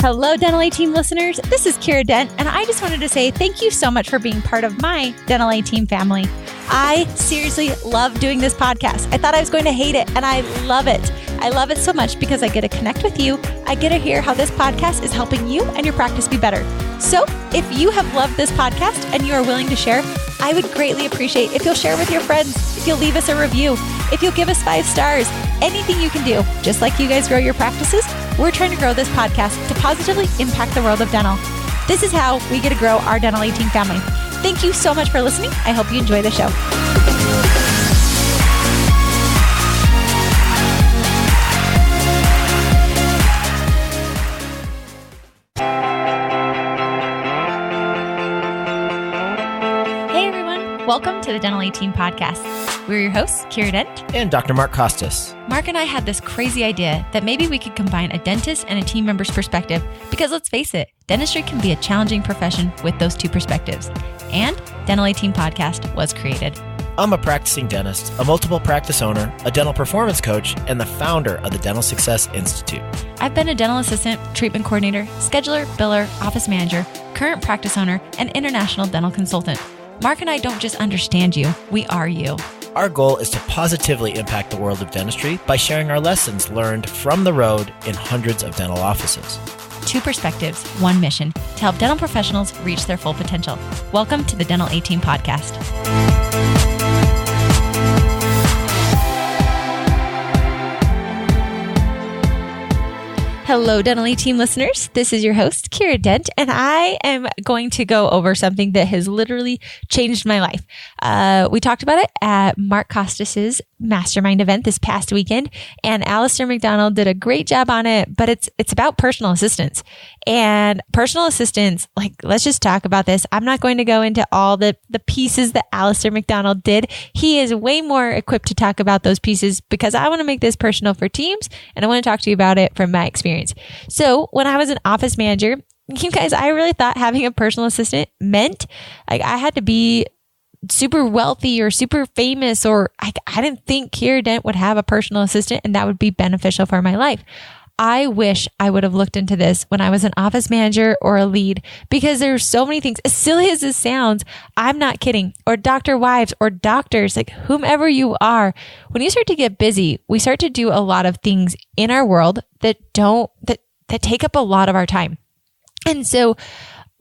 Hello, Dental A Team listeners. This is Kiera Dent, and I just wanted to say thank you so much for being part of my Dental A Team family. I seriously love doing this podcast. I thought I was going to hate it, and I love it. I love it so much because I get to connect with you. I get to hear how this podcast is helping you and your practice be better. So if you have loved this podcast and you are willing to share, I would greatly appreciate if you'll share with your friends, if you'll leave us a review, if you'll give us 5 stars, anything you can do. Just like you guys grow your practices, we're trying to grow this podcast to positively impact the world of dental. This is how we get to grow our Dental A Team family. Thank you so much for listening. I hope you enjoy the show. Hey everyone, welcome to the Dental A Team podcast. We're your hosts, Kiera Dent and Dr. Mark Costas. Mark and I had this crazy idea that maybe we could combine a dentist and a team member's perspective because let's face it, dentistry can be a challenging profession with those two perspectives. And Dental A Team podcast was created. I'm a practicing dentist, a multiple practice owner, a dental performance coach, and the founder of the Dental Success Institute. I've been a dental assistant, treatment coordinator, scheduler, biller, office manager, current practice owner, and international dental consultant. Mark and I don't just understand you, we are you. Our goal is to positively impact the world of dentistry by sharing our lessons learned from the road in hundreds of dental offices. 2 perspectives, 1 mission, to help dental professionals reach their full potential. Welcome to the Dental A Team podcast. Hello, Dental A Team listeners. This is your host, Kiera Dent, and I am going to go over something that has literally changed my life. We talked about it at Mark Costas's mastermind event this past weekend, and Alistair McDonald did a great job on it, but it's about personal assistants. And personal assistants, like, let's just talk about this. I'm not going to go into all the pieces that Alistair McDonald did. He is way more equipped to talk about those pieces because I want to make this personal for teams, and I want to talk to you about it from my experience. So when I was an office manager, you guys, I really thought having a personal assistant meant like I had to be super wealthy or super famous, or I didn't think Kiera Dent would have a personal assistant and that would be beneficial for my life. I wish I would have looked into this when I was an office manager or a lead, because there's so many things, as silly as this sounds, I'm not kidding, or doctor wives or doctors, like whomever you are, when you start to get busy, we start to do a lot of things in our world that take up a lot of our time. And so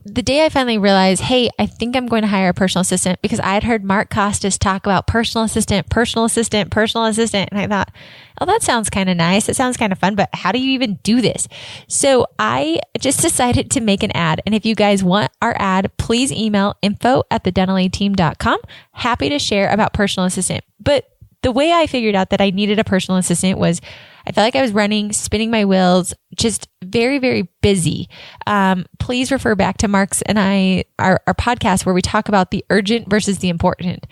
the day I finally realized, hey, I think I'm going to hire a personal assistant, because I had heard Mark Costas talk about personal assistant. And I thought, oh, that sounds kind of nice. It sounds kind of fun, but how do you even do this? So I just decided to make an ad. And if you guys want our ad, please email info@thedentalateam.com. Happy to share about personal assistant. But the way I figured out that I needed a personal assistant was I felt like I was running, spinning my wheels, just very, very busy. Please refer back to Mark's and our podcast where we talk about the urgent versus the important.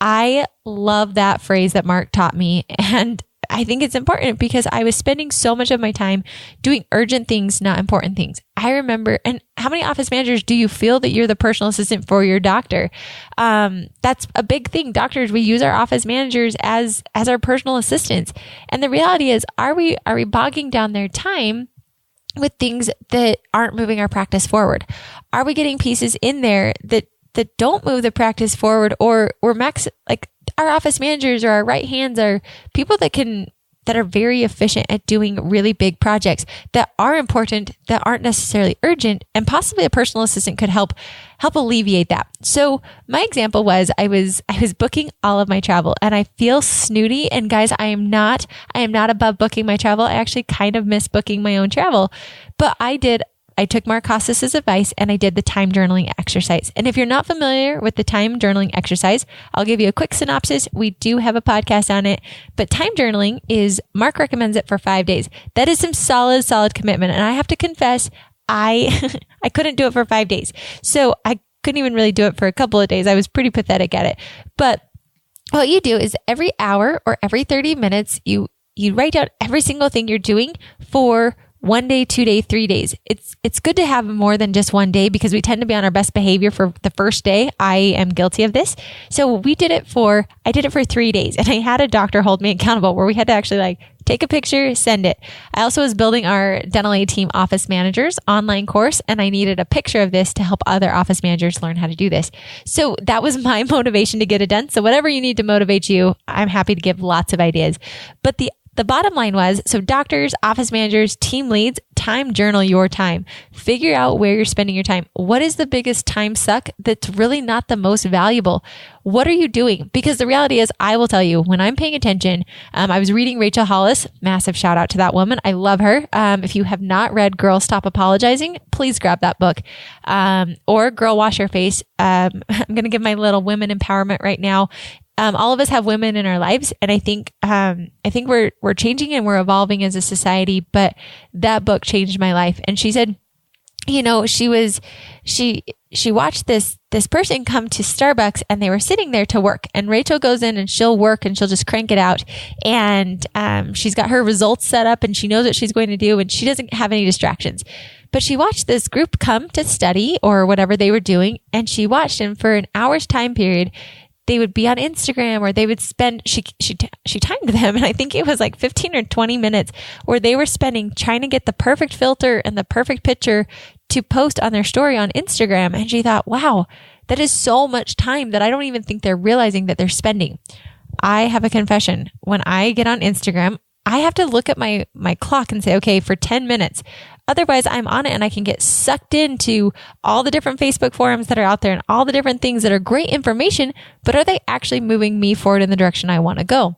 I love that phrase that Mark taught me. And I think it's important because I was spending so much of my time doing urgent things, not important things. I remember, and how many office managers do you feel that you're the personal assistant for your doctor? That's a big thing. Doctors, we use our office managers as our personal assistants. And the reality is, are we bogging down their time with things that aren't moving our practice forward? Are we getting pieces in there that don't move the practice forward, or like our office managers or our right hands are people that are very efficient at doing really big projects that are important, that aren't necessarily urgent, and possibly a personal assistant could help alleviate that. So my example was I was booking all of my travel, and I feel snooty. And guys, I am not above booking my travel. I actually kind of miss booking my own travel, but I took Mark Costas' advice and I did the time journaling exercise. And if you're not familiar with the time journaling exercise, I'll give you a quick synopsis. We do have a podcast on it, but time journaling is, Mark recommends it for 5 days. That is some solid commitment. And I have to confess, I couldn't do it for 5 days. So I couldn't even really do it for a couple of days. I was pretty pathetic at it. But what you do is every hour or every 30 minutes, you write down every single thing you're doing for 1 day, 2 day, 3 days. It's good to have more than just 1 day because we tend to be on our best behavior for the first day. I am guilty of this. So I did it for 3 days, and I had a doctor hold me accountable where we had to actually take a picture, send it. I also was building our Dental Aid Team Office Managers online course, and I needed a picture of this to help other office managers learn how to do this. So that was my motivation to get it done. So whatever you need to motivate you, I'm happy to give lots of ideas. But the bottom line was, so doctors, office managers, team leads, time journal your time. Figure out where you're spending your time. What is the biggest time suck that's really not the most valuable? What are you doing? Because the reality is, I will tell you, when I'm paying attention, I was reading Rachel Hollis, massive shout out to that woman. I love her. If you have not read Girl Stop Apologizing, please grab that book. Or Girl Wash Your Face. I'm going to give my little women empowerment right now. All of us have women in our lives, and I think we're changing and we're evolving as a society. But that book changed my life. And she said, she watched this person come to Starbucks, and they were sitting there to work. And Rachel goes in and she'll work and she'll just crank it out. And she's got her results set up, and she knows what she's going to do, and she doesn't have any distractions. But she watched this group come to study or whatever they were doing, and she watched them for an hour's time period. They would be on Instagram, or they would spend, she timed them, and I think it was 15 or 20 minutes where they were spending trying to get the perfect filter and the perfect picture to post on their story on Instagram. And she thought, wow, that is so much time that I don't even think they're realizing that they're spending. I have a confession. When I get on Instagram, I have to look at my clock and say, okay, for 10 minutes. Otherwise, I'm on it and I can get sucked into all the different Facebook forums that are out there and all the different things that are great information, but are they actually moving me forward in the direction I want to go?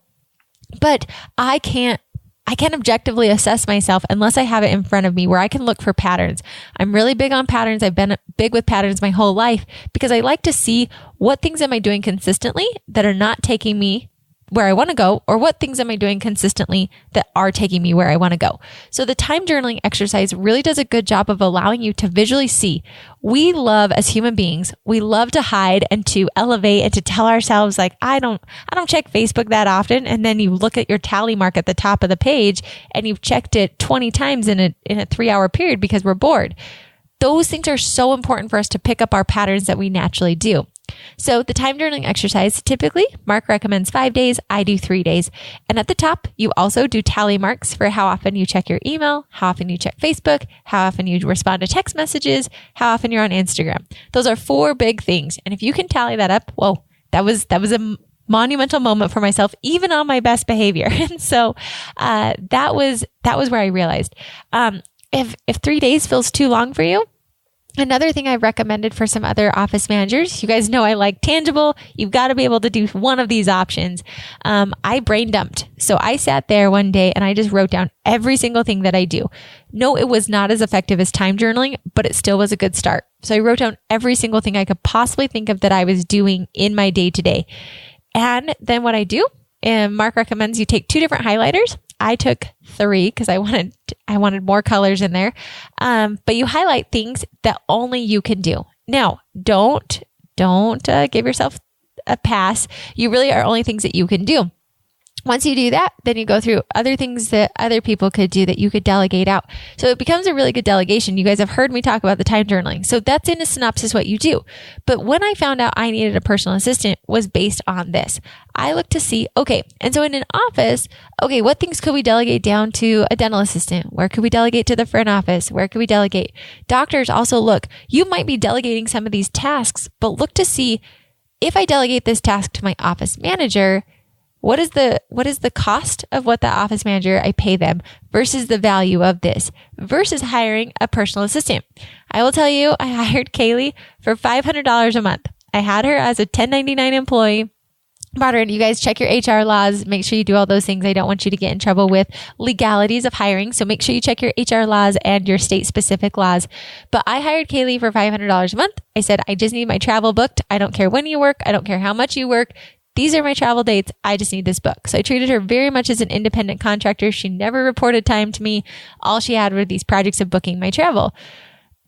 But I can't objectively assess myself unless I have it in front of me where I can look for patterns. I'm really big on patterns. I've been big with patterns my whole life because I like to see what things am I doing consistently that are not taking me where I want to go, or what things am I doing consistently that are taking me where I want to go. So the time journaling exercise really does a good job of allowing you to visually see. We love, as human beings, we love to hide and to elevate and to tell ourselves I don't check Facebook that often. And then you look at your tally mark at the top of the page and you've checked it 20 times in a 3-hour period because we're bored. Those things are so important for us to pick up our patterns that we naturally do. So the time journaling exercise, typically Mark recommends 5 days. I do 3 days. And at the top, you also do tally marks for how often you check your email, how often you check Facebook, how often you respond to text messages, how often you're on Instagram. Those are 4 big things. And if you can tally that up, well, that was a monumental moment for myself, even on my best behavior. And so that was where I realized if 3 days feels too long for you, another thing I've recommended for some other office managers, you guys know I like tangible. You've got to be able to do one of these options. I brain dumped. So I sat there one day and I just wrote down every single thing that I do. No, it was not as effective as time journaling, but it still was a good start. So I wrote down every single thing I could possibly think of that I was doing in my day to day. And then what I do, and Mark recommends you take 2 different highlighters. I took 3 because I wanted more colors in there. But you highlight things that only you can do. Now, don't give yourself a pass. You really are only things that you can do. Once you do that, then you go through other things that other people could do that you could delegate out. So it becomes a really good delegation. You guys have heard me talk about the time journaling. So that's in a synopsis what you do. But when I found out I needed a personal assistant was based on this. I looked to see, okay, and so in an office, okay, what things could we delegate down to a dental assistant? Where could we delegate to the front office? Where could we delegate? Doctors also look, you might be delegating some of these tasks, but look to see if I delegate this task to my office manager, what is the cost of what the office manager I pay them versus the value of this versus hiring a personal assistant? I will tell you, I hired Kaylee for $500 a month. I had her as a 1099 employee. Brought her in. You guys check your HR laws. Make sure you do all those things. I don't want you to get in trouble with legalities of hiring. So make sure you check your HR laws and your state specific laws. But I hired Kaylee for $500 a month. I said, I just need my travel booked. I don't care when you work. I don't care how much you work. These are my travel dates. I just need this book. So I treated her very much as an independent contractor. She never reported time to me. All she had were these projects of booking my travel.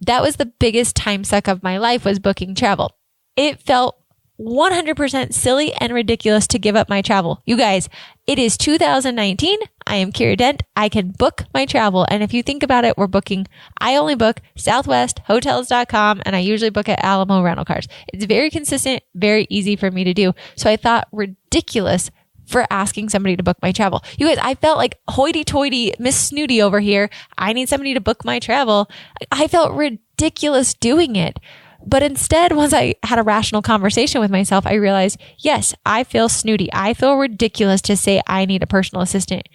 That was the biggest time suck of my life, was booking travel. It felt 100% silly and ridiculous to give up my travel. You guys, it is 2019. I am Kiera Dent. I can book my travel. And if you think about it, I only book southwesthotels.com, and I usually book at Alamo Rental Cars. It's very consistent, very easy for me to do. So I thought ridiculous for asking somebody to book my travel. You guys, I felt like hoity-toity Miss Snooty over here. I need somebody to book my travel. I felt ridiculous doing it. But instead, once I had a rational conversation with myself, I realized, yes, I feel snooty. I feel ridiculous to say I need a personal assistant.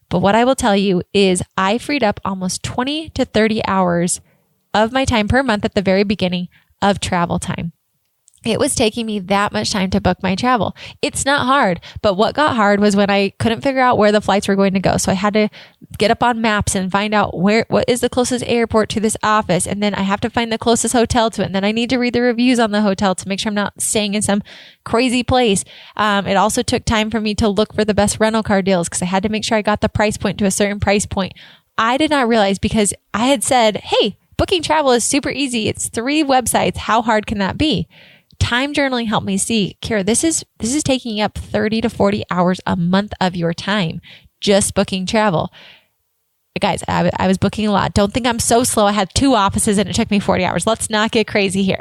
But what I will tell you is I freed up almost 20 to 30 hours of my time per month at the very beginning of travel time. It was taking me that much time to book my travel. It's not hard, but what got hard was when I couldn't figure out where the flights were going to go. So I had to get up on maps and find out what is the closest airport to this office. And then I have to find the closest hotel to it. And then I need to read the reviews on the hotel to make sure I'm not staying in some crazy place. It also took time for me to look for the best rental car deals because I had to make sure I got the price point to a certain price point. I did not realize because I had said, hey, booking travel is super easy. It's 3 websites. How hard can that be? Time journaling helped me see, Kiera, this is taking up 30 to 40 hours a month of your time just booking travel. Guys, I was booking a lot. Don't think I'm so slow. I had 2 offices and it took me 40 hours. Let's not get crazy here.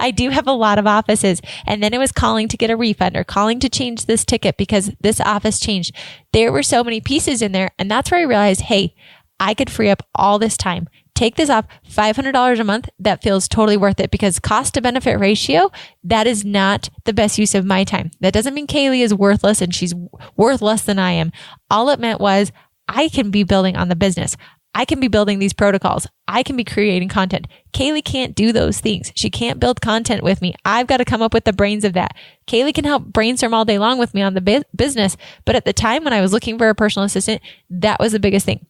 I do have a lot of offices. And then it was calling to get a refund or calling to change this ticket because this office changed. There were so many pieces in there. And that's where I realized, hey, I could free up all this time. Take this off, $500 a month. That feels totally worth it because cost to benefit ratio, that is not the best use of my time. That doesn't mean Kaylee is worthless and she's worth less than I am. All it meant was I can be building on the business. I can be building these protocols. I can be creating content. Kaylee can't do those things. She can't build content with me. I've got to come up with the brains of that. Kaylee can help brainstorm all day long with me on the business. But at the time when I was looking for a personal assistant, that was the biggest thing.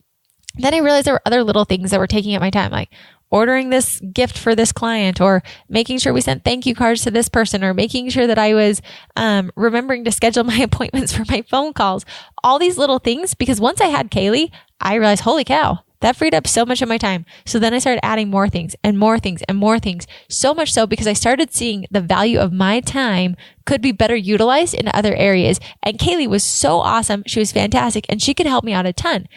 Then I realized there were other little things that were taking up my time, like ordering this gift for this client or making sure we sent thank you cards to this person or making sure that I was remembering to schedule my appointments for my phone calls. All these little things, because once I had Kaylee, I realized, holy cow, that freed up so much of my time. So then I started adding more things and more things and more things. So much so because I started seeing the value of my time could be better utilized in other areas. And Kaylee was so awesome. She was fantastic and she could help me out a ton.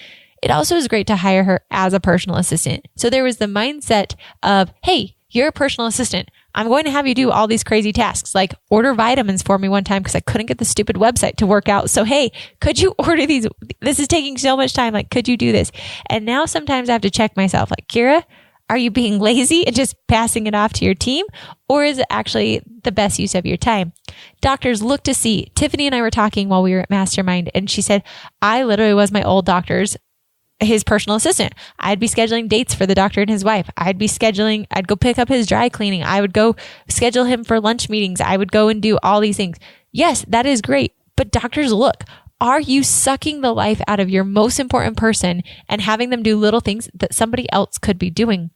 It also is great to hire her as a personal assistant. So there was the mindset of, hey, you're a personal assistant. I'm going to have you do all these crazy tasks, like order vitamins for me one time because I couldn't get the stupid website to work out. So, hey, could you order these? This is taking so much time. Like, could you do this? And now sometimes I have to check myself, like, Kiera, are you being lazy and just passing it off to your team? Or is it actually the best use of your time? Doctors look to see. Tiffany and I were talking while we were at Mastermind, and she said, I literally was my old doctor's his personal assistant. I'd be scheduling dates for the doctor and his wife. I'd go pick up his dry cleaning. I would go schedule him for lunch meetings. I would go and do all these things. Yes, that is great. But doctors, look, are you sucking the life out of your most important person and having them do little things that somebody else could be doing?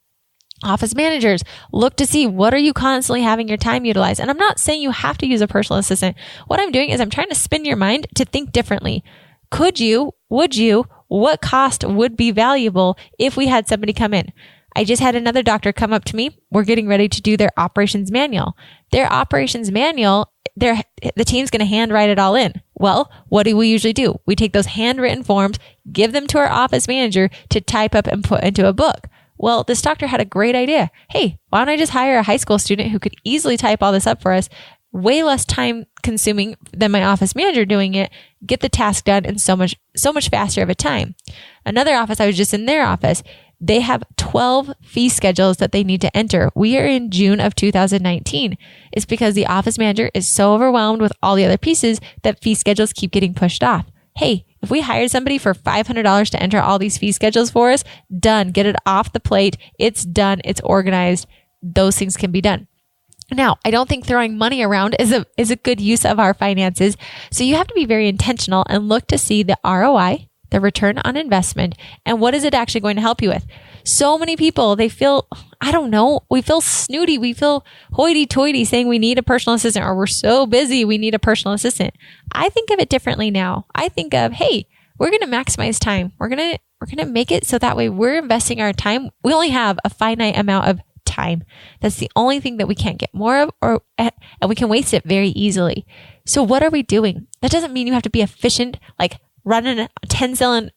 Office managers look to see, what are you constantly having your time utilized? And I'm not saying you have to use a personal assistant. What I'm doing is I'm trying to spin your mind to think differently. Could you, would you, what cost would be valuable if we had somebody come in? I just had another doctor come up to me. We're getting ready to do their operations manual. Their operations manual, the team's going to handwrite it all in. Well, what do we usually do? We take those handwritten forms, give them to our office manager to type up and put into a book. Well, this doctor had a great idea. Hey, why don't I just hire a high school student who could easily type all this up for us? Way less time consuming than my office manager doing it, get the task done in so much faster of a time. Another office, I was just in their office. They have 12 fee schedules that they need to enter. We are in June of 2019. It's because the office manager is so overwhelmed with all the other pieces that fee schedules keep getting pushed off. Hey, if we hired somebody for $500 to enter all these fee schedules for us, done. Get it off the plate. It's done. It's organized. Those things can be done. Now, I don't think throwing money around is a good use of our finances. So you have to be very intentional and look to see the ROI, the return on investment, and what is it actually going to help you with? So many people, they feel, we feel snooty. We feel hoity-toity saying we need a personal assistant, or we're so busy we need a personal assistant. I think of it differently now. I think of, hey, we're going to maximize time. We're going to make it so that way we're investing our time. We only have a finite amount of time time. That's the only thing that we can't get more of, and we can waste it very easily. So what are we doing? That doesn't mean you have to be efficient, like running a 10 cylinder,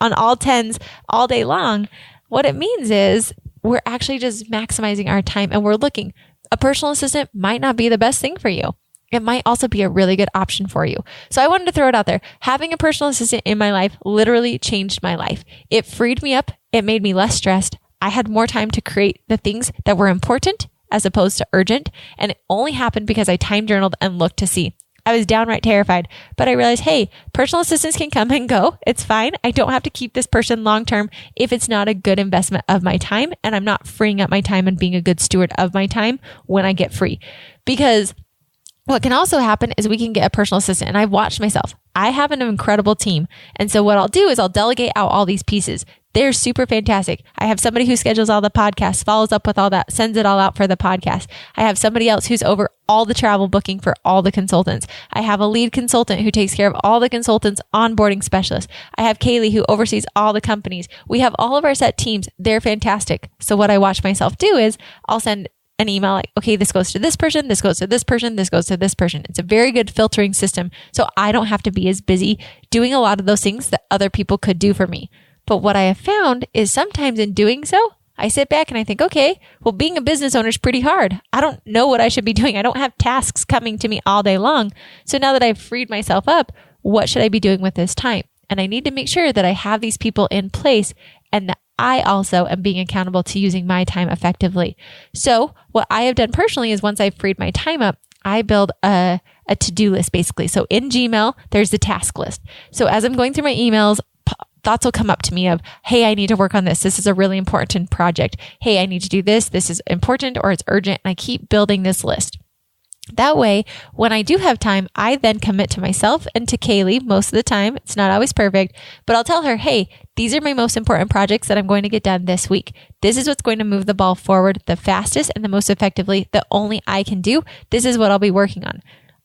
on all 10s all day long. What it means is we're actually just maximizing our time, and we're looking. A personal assistant might not be the best thing for you. It might also be a really good option for you. So I wanted to throw it out there. Having a personal assistant in my life literally changed my life. It freed me up. It made me less stressed. I had more time to create the things that were important as opposed to urgent. And it only happened because I time journaled and looked to see. I was downright terrified, but I realized, hey, personal assistants can come and go. It's fine. I don't have to keep this person long term if it's not a good investment of my time, and I'm not freeing up my time and being a good steward of my time when I get free. Because what can also happen is we can get a personal assistant. And I've watched myself. I have an incredible team. And so what I'll do is I'll delegate out all these pieces. They're super fantastic. I have somebody who schedules all the podcasts, follows up with all that, sends it all out for the podcast. I have somebody else who's over all the travel booking for all the consultants. I have a lead consultant who takes care of all the consultants, onboarding specialists. I have Kaylee who oversees all the companies. We have all of our set teams. They're fantastic. So what I watch myself do is I'll send an email like, okay, this goes to this person, this goes to this person, this goes to this person. It's a very good filtering system. So I don't have to be as busy doing a lot of those things that other people could do for me. But what I have found is sometimes in doing so, I sit back and I think, okay, well, being a business owner is pretty hard. I don't know what I should be doing. I don't have tasks coming to me all day long. So now that I've freed myself up, what should I be doing with this time? And I need to make sure that I have these people in place and that I also am being accountable to using my time effectively. So what I have done personally is once I've freed my time up, I build a to-do list basically. So in Gmail, there's the task list. So as I'm going through my emails, thoughts will come up to me of, hey, I need to work on this. This is a really important project. Hey, I need to do this. This is important or it's urgent. And I keep building this list. That way, when I do have time, I then commit to myself and to Kaylee most of the time. It's not always perfect, but I'll tell her, hey, these are my most important projects that I'm going to get done this week. This is what's going to move the ball forward the fastest and the most effectively that only I can do. This is what I'll be working on.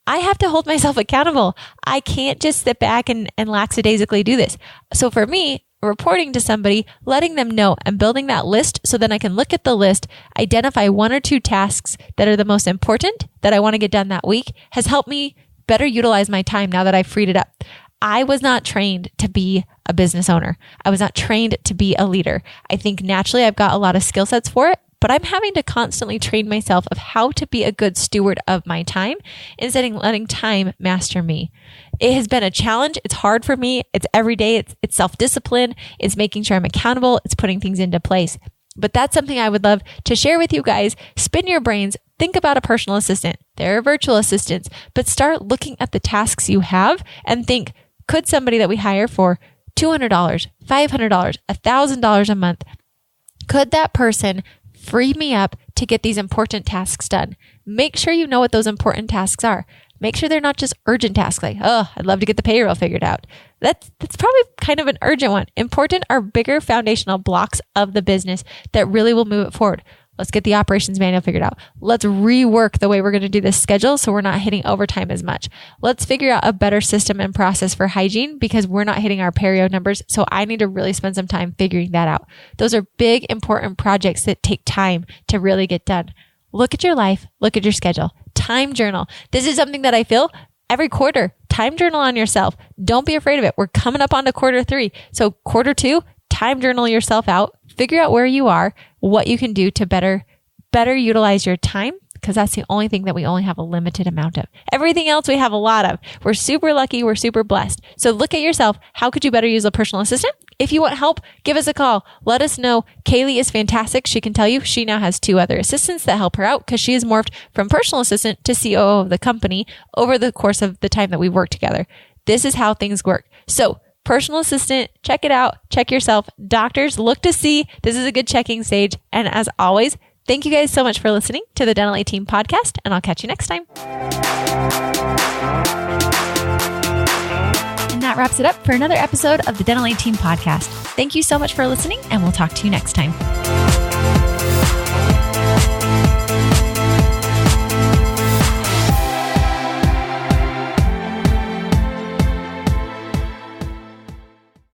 I have to hold myself accountable. I can't just sit back and lackadaisically do this. So for me, reporting to somebody, letting them know and building that list so then I can look at the list, identify one or two tasks that are the most important that I want to get done that week has helped me better utilize my time now that I've freed it up. I was not trained to be a business owner. I was not trained to be a leader. I think naturally I've got a lot of skill sets for it, but I'm having to constantly train myself of how to be a good steward of my time instead of letting time master me. It has been a challenge. It's hard for me. It's every day. It's self-discipline. It's making sure I'm accountable. It's putting things into place. But that's something I would love to share with you guys. Spin your brains. Think about a personal assistant. There are virtual assistants, but start looking at the tasks you have and think, could somebody that we hire for $200, $500, $1,000 a month, could that person free me up to get these important tasks done? Make sure you know what those important tasks are. Make sure they're not just urgent tasks like, oh, I'd love to get the payroll figured out. That's probably kind of an urgent one. Important are bigger foundational blocks of the business that really will move it forward. Let's get the operations manual figured out. Let's rework the way we're going to do this schedule so we're not hitting overtime as much. Let's figure out a better system and process for hygiene because we're not hitting our perio numbers. So I need to really spend some time figuring that out. Those are big, important projects that take time to really get done. Look at your life. Look at your schedule. Time journal. This is something that I feel every quarter. Time journal on yourself. Don't be afraid of it. We're coming up on to quarter 3. So quarter 2, time journal yourself out. Figure out where you are, what you can do to better utilize your time, because that's the only thing that we only have a limited amount of. Everything else we have a lot of. We're super lucky. We're super blessed. So look at yourself. How could you better use a personal assistant? If you want help, give us a call. Let us know. Kaylee is fantastic. She can tell you she now has 2 other assistants that help her out because she has morphed from personal assistant to COO of the company over the course of the time that we work together. This is how things work. So personal assistant, check it out. Check yourself. Doctors, look to see. This is a good checking stage. And as always, thank you guys so much for listening to the Dental A Team podcast, and I'll catch you next time. And that wraps it up for another episode of the Dental A Team podcast. Thank you so much for listening, and we'll talk to you next time.